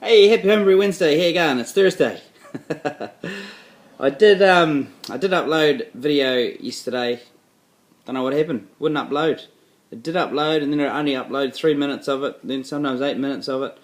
Hey, happy Homebrew Wednesday. Here you going? It's Thursday. I did upload video yesterday. Don't know what happened. Wouldn't upload. It did upload, and then it only uploaded 3 minutes of it. Then sometimes 8 minutes of it.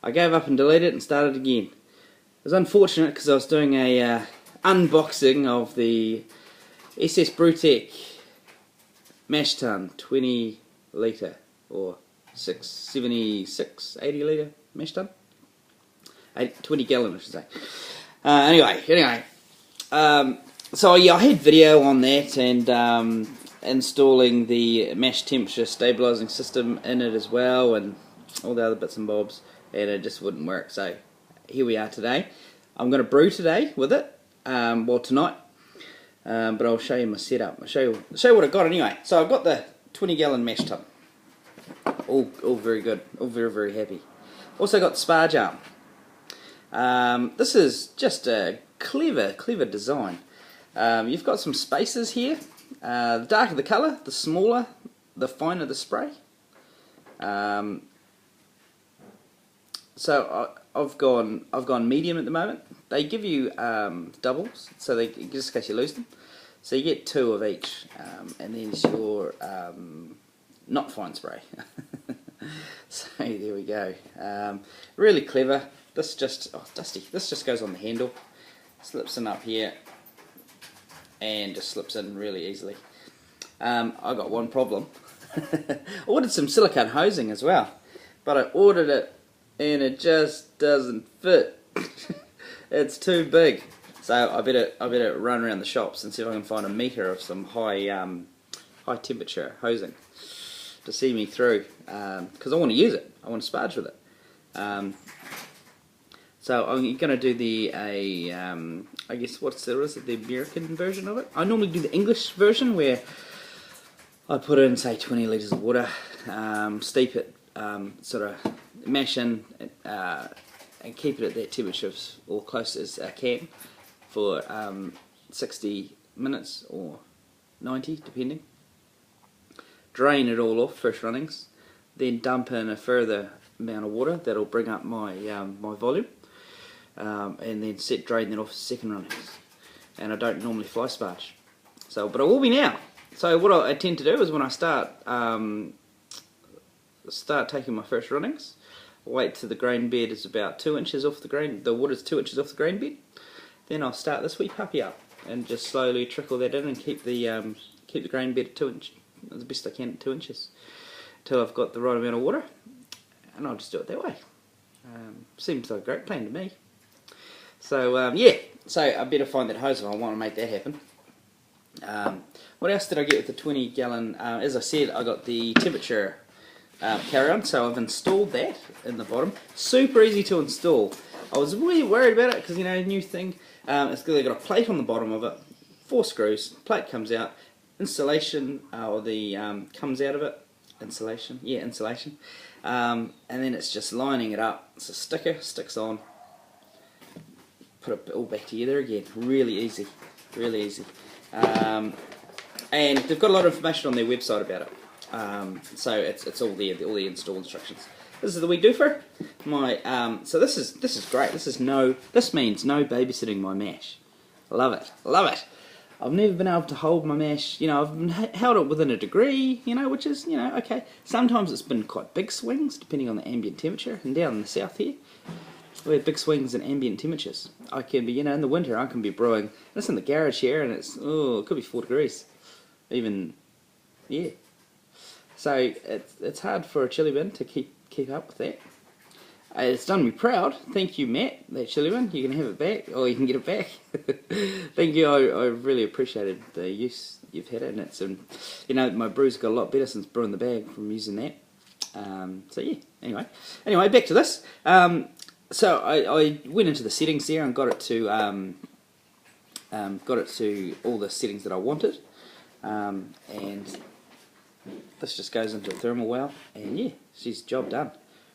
I gave up and deleted it and started again. It was unfortunate because I was doing a unboxing of the SS Brewtech mash tun 20 litre or 80 litre mash tun. 20 gallon, I should say. Anyway. So yeah, I had video on that and installing the mash temperature stabilising system in it as well, and all the other bits and bobs, and it just wouldn't work. So here we are today. I'm going to brew today with it. Well, tonight. But I'll show you my setup. I'll show you what I got anyway. So I've got the 20 gallon mash tun. All very good. All very happy. Also got the spar jar. This is just a clever design. You've got some spaces here. The darker the colour, the smaller, the finer the spray. So I've gone medium at the moment. They give you doubles, so just in case you lose them. So you get 2 of each, and there's your not fine spray. So there we go. Really clever. This just dusty. This just goes on the handle, slips in up here, and just slips in really easily. I got one problem. I ordered some silicone hosing as well, but I ordered it and it just doesn't fit. It's too big, so I better run around the shops and see if I can find a meter of some high temperature hosing to see me through, because I want to use it. I want to sparge with it. So I'm going to do the I guess the American version of it. I normally do the English version where I put in, say, 20 litres of water, steep it, sort of mash in, and keep it at that temperature or close as I can for 60 minutes or 90, depending. Drain it all off, first runnings, then dump in a further amount of water that'll bring up my my volume, and then drain that off second runnings. And I don't normally fly sparge, but I will be now. So what I tend to do is when I start taking my first runnings, wait till the grain bed is about 2 inches off the grain. The water's 2 inches off the grain bed. Then I'll start this wee puppy up and just slowly trickle that in and keep the grain bed at 2 inches, the best I can at 2 inches, until I've got the right amount of water, and I'll just do it that way. Seems like a great plan to me. So yeah, so I better find that hose if I want to make that happen. What else did I get with the 20 gallon? As I said, I got the temperature carry-on, so I've installed that in the bottom. Super easy to install. I was really worried about it because, you know, new thing. It's got a plate on the bottom of it, 4 screws. Plate comes out, insulation or the comes out of it. Insulation, yeah, insulation. And then it's just lining it up. It's a sticker, sticks on. Put it all back together again. Really easy, really easy. And they've got a lot of information on their website about it. So it's all there, all the install instructions. This is the wee doofer. So this is great. This means no babysitting my mash. Love it, love it. I've never been able to hold my mash. You know, I've held it within a degree. You know, which is, you know, okay. Sometimes it's been quite big swings depending on the ambient temperature. And down in the south here, we have big swings in ambient temperatures. I can be, you know, in the winter I can be brewing. It's in the garage here, and it could be 4 degrees, even, yeah. So it's hard for a chili bin to keep up with that. It's done me proud. Thank you, Matt. That chili bin, you can have it back, or you can get it back. Thank you. I really appreciated the use you've had it, and you know, my brews got a lot better since brewing the bag from using that. So yeah. Anyway, back to this. So I went into the settings there and got it to all the settings that I wanted, and this just goes into a thermal well, and yeah, she's job done.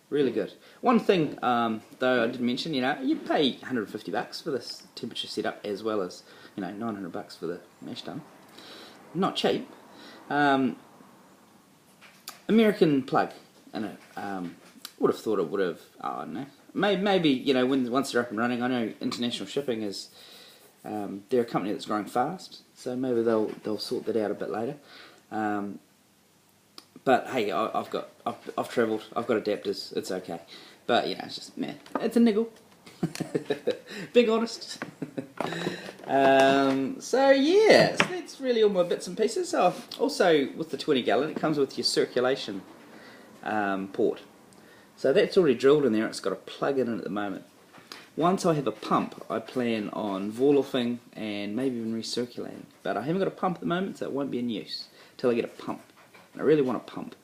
Really good. One thing though I did mention, you know, you pay $150 for this temperature setup as well as, you know, $900 for the mash tun. Not cheap. American plug in it. would have thought it would have, I don't know, maybe you know, once they're up and running. I know international shipping is, they're a company that's growing fast, so maybe they'll sort that out a bit later. But hey, I've travelled, I've got adapters, it's okay. But you know, it's just, man, it's a niggle. Being honest. So yeah, so that's really all my bits and pieces. Oh, also with the 20 gallon, it comes with your circulation port. So that's already drilled in there, it's got a plug in it at the moment. Once I have a pump, I plan on vorloffing and maybe even recirculating. But I haven't got a pump at the moment, so it won't be in use till I get a pump. I really want a pump.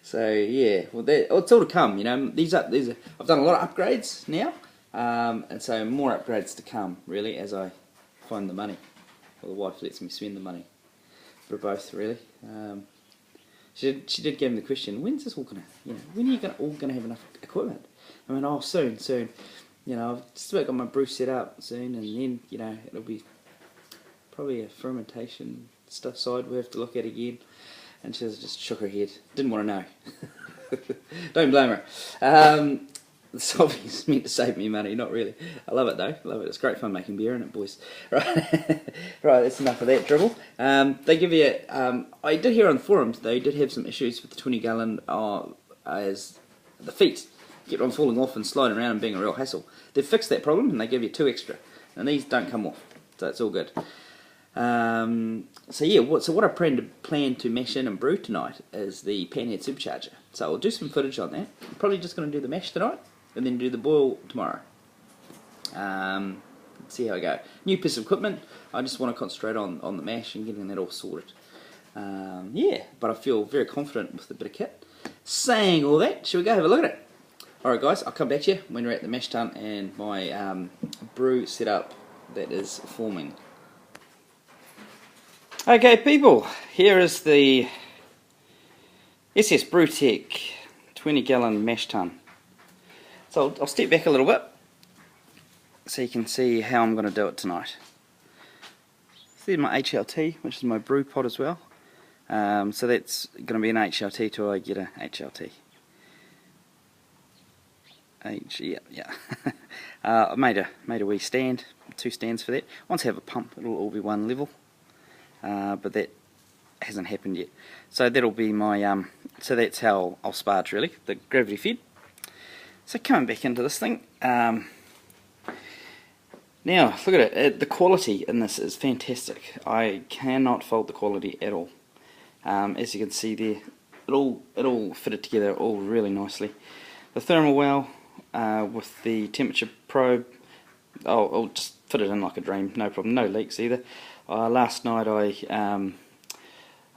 So yeah, well, it's all to come. You know, I've done a lot of upgrades now, and so more upgrades to come. Really, as I find the money, or the wife lets me spend the money for both. Really, she did give me the question: when's this all gonna? You know, when are you all gonna have enough equipment? I mean, oh, soon. You know, I've just about got my brew set up soon, and then you know it'll be probably a fermentation stuff side we have to look at again. And she just shook her head. Didn't want to know. Don't blame her. This obviously meant to save me money. Not really. I love it though. Love it. It's great fun making beer, isn't it, boys? Right. Right. That's enough of that dribble. They give you. I did hear on the forums they did have some issues with the 20 gallon as the feet kept on falling off and sliding around and being a real hassle. They've fixed that problem and they give you 2 extra, and these don't come off, so it's all good. So yeah, what I plan to mash in and brew tonight is the panhead supercharger. So I'll do some footage on that. I'm probably just going to do the mash tonight and then do the boil tomorrow. Let's see how I go. New piece of equipment. I just want to concentrate on the mash and getting that all sorted. Yeah, but I feel very confident with the bit of kit. Saying all that, shall we go have a look at it? Alright guys, I'll come back to you when we're at the mash tun and my brew setup that is forming. Okay people, here is the SS Brewtech 20 gallon mash tun. So I'll step back a little bit so you can see how I'm going to do it tonight. So there's my HLT, which is my brew pot as well. So that's going to be an HLT till I get a HLT. Yeah. I made a wee stand, 2 stands for that. Once I have a pump, it'll all be one level. But that hasn't happened yet. So that'll be my, so that's how I'll sparge really, the gravity fed. So coming back into this thing, now look at it, the quality in this is fantastic. I cannot fault the quality at all. As you can see there, it all fitted together all really nicely. The thermal well with the temperature probe, I'll just fit it in like a dream, no problem, no leaks either. Last night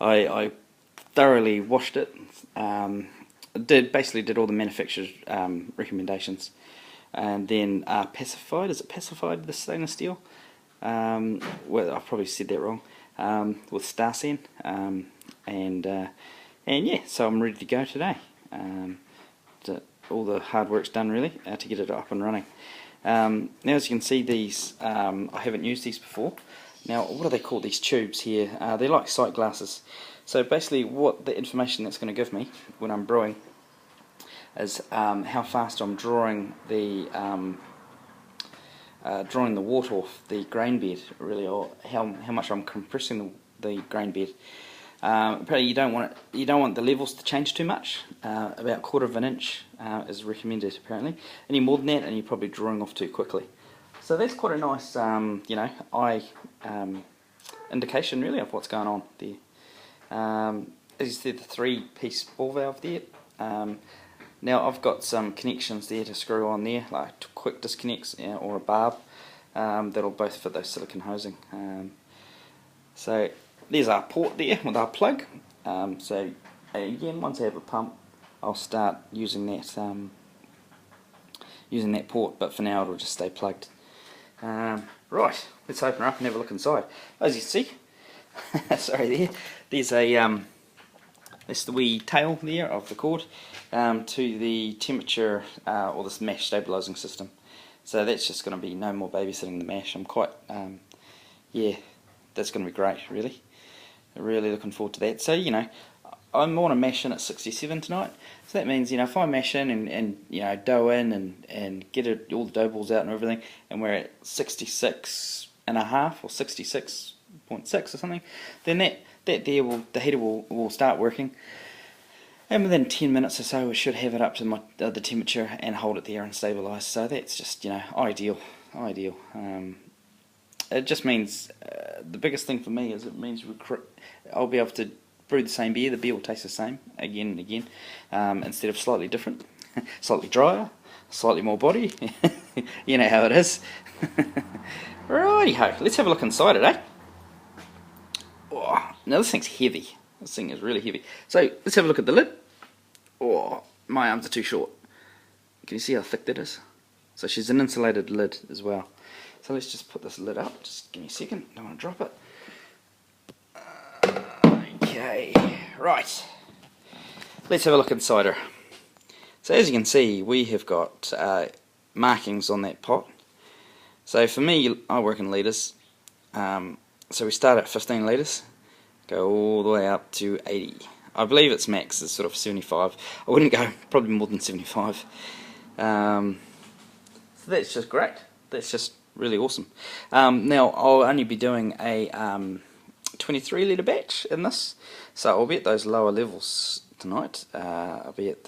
I thoroughly washed it. Basically did all the manufacturer's recommendations, and then pacified. Is it pacified the stainless steel? Well, I've probably said that wrong. With Starsen, and yeah, so I'm ready to go today. All the hard work's done really to get it up and running. Now as you can see, these I haven't used these before. Now what do they call these tubes here? They're like sight glasses. So basically what the information that's going to give me when I'm brewing is how fast I'm drawing the water off the grain bed, really, or how much I'm compressing the grain bed. Apparently you don't want the levels to change too much. About 1/4 of an inch is recommended apparently. Any more than that and you're probably drawing off too quickly. So that's quite a nice eye indication really of what's going on there. As you see, the 3-piece ball valve there. Now I've got some connections there to screw on there, like quick disconnects or a barb that'll both fit those silicone hosing. So there's our port there with our plug. So again, once I have a pump, I'll start using that port, but for now it'll just stay plugged. Right, let's open her up and have a look inside. As you see, sorry, there's a that's the wee tail there of the cord to the temperature or this mash stabilizing system. So that's just going to be no more babysitting the mash. I'm quite yeah, that's going to be great really. Really looking forward to that. So I want to mash in at 67 tonight. So that means, if I mash in and dough in and get all the dough balls out and everything, and we're at 66.5 or 66.6 or something, then the heater will start working. And within 10 minutes or so, we should have it up to the temperature and hold it there and stabilise. So that's just, ideal. It just means, the biggest thing for me is it means I'll be able to brew the same beer. The beer will taste the same again and again, instead of slightly different, slightly drier, slightly more body. You know how it is. Righty-ho, let's have a look inside it, eh? Oh, now this thing's heavy. This thing is really heavy. So let's have a look at the lid. Oh, my arms are too short. Can you see how thick that is? So she's an insulated lid as well. So let's just put this lid up. Just give me a second. Don't want to drop it. Okay, right. Let's have a look inside her. So as you can see, we have got markings on that pot. So for me, I work in litres. So we start at 15 litres, go all the way up to 80. I believe its max is sort of 75. I wouldn't go probably more than 75. So that's just great. That's just really awesome. Now I'll only be doing a 23 litre batch in this, so I'll be at those lower levels tonight. I'll be at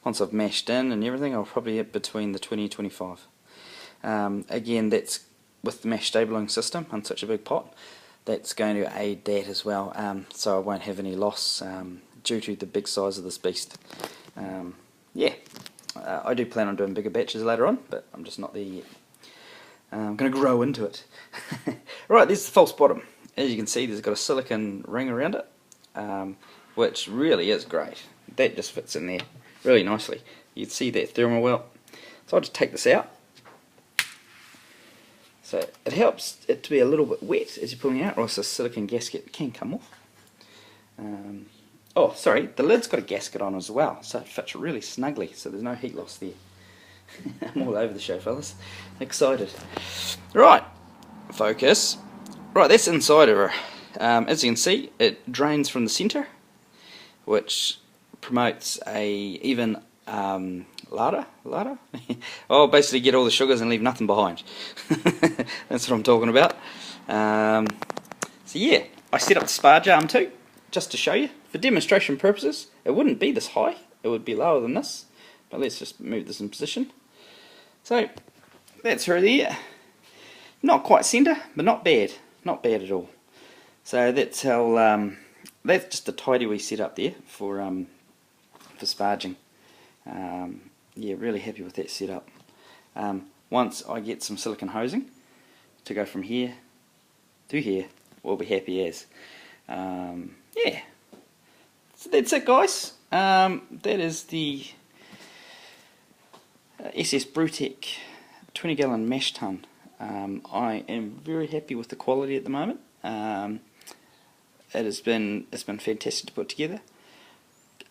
once I've mashed in and everything, I'll probably hit between the 20 and 25. Again, that's with the mash stabling system on such a big pot. That's going to aid that as well, so I won't have any loss due to the big size of this beast. Yeah, I do plan on doing bigger batches later on, but I'm just not there yet. I'm going to grow into it. Right, there's the false bottom. As you can see, there's got a silicone ring around it, which really is great. That just fits in there really nicely. You can see that thermal well. So I'll just take this out. So it helps it to be a little bit wet as you're pulling it out, or else the silicone gasket can come off. Oh, sorry, the lid's got a gasket on as well, so it fits really snugly, so there's no heat loss there. I'm all over the show, fellas. Excited. Right, focus. Right, that's inside of her. As you can see, it drains from the centre, which promotes a even larder? Oh, basically get all the sugars and leave nothing behind. That's what I'm talking about. So yeah, I set up the spar arm too, just to show you. For demonstration purposes, it wouldn't be this high, it would be lower than this. But let's just move this in position. So, that's her there. Not quite centre, but not bad. Not bad at all. So that's how, that's just a tidy wee setup there for sparging. Yeah, really happy with that setup. Once I get some silicone hosing to go from here to here, we'll be happy as. Yeah, so that's it, guys. That is the SS Brewtech 20-gallon mash tun. I am very happy with the quality at the moment. It's been fantastic to put together.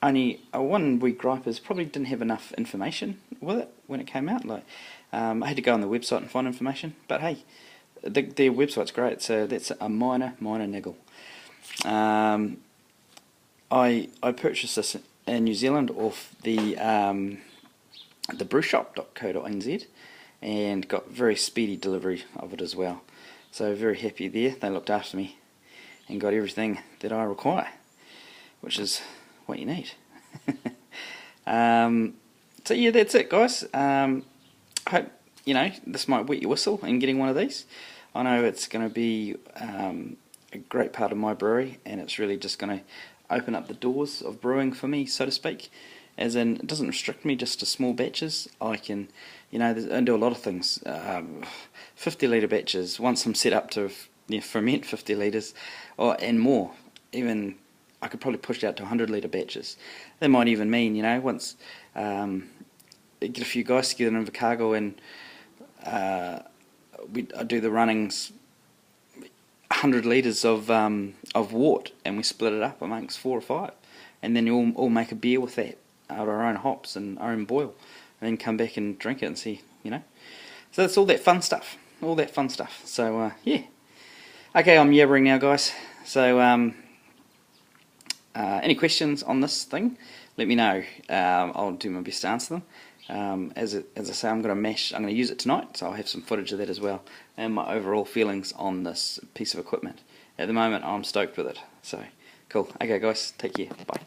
Only one wee gripe is probably didn't have enough information with it when it came out. Like, I had to go on the website and find information, but hey, their website's great, so that's a minor niggle. I purchased this in New Zealand off the brewshop.co.nz and got very speedy delivery of it as well. So very happy there. They looked after me and got everything that I require, which is what you need. So yeah, that's it, guys. I hope this might wet your whistle in getting one of these. I know it's going to be a great part of my brewery, and it's really just going to open up the doors of brewing for me, so to speak. As in, it doesn't restrict me just to small batches. I can, I do a lot of things. 50 litre batches. Once I'm set up to ferment 50 litres and more, even I could probably push it out to 100 litre batches. That might even mean, once get a few guys together in Invercargill and I do the runnings 100 litres of wort, and we split it up amongst 4 or 5, and then you all make a beer with that out of our own hops and our own boil, and then come back and drink it and see, So that's all that fun stuff. So yeah. Okay, I'm yabbering now, guys. So any questions on this thing, let me know. I'll do my best to answer them. As I say, I'm going to use it tonight, so I'll have some footage of that as well, and my overall feelings on this piece of equipment. At the moment, I'm stoked with it. So, cool. Okay, guys, take care. Bye.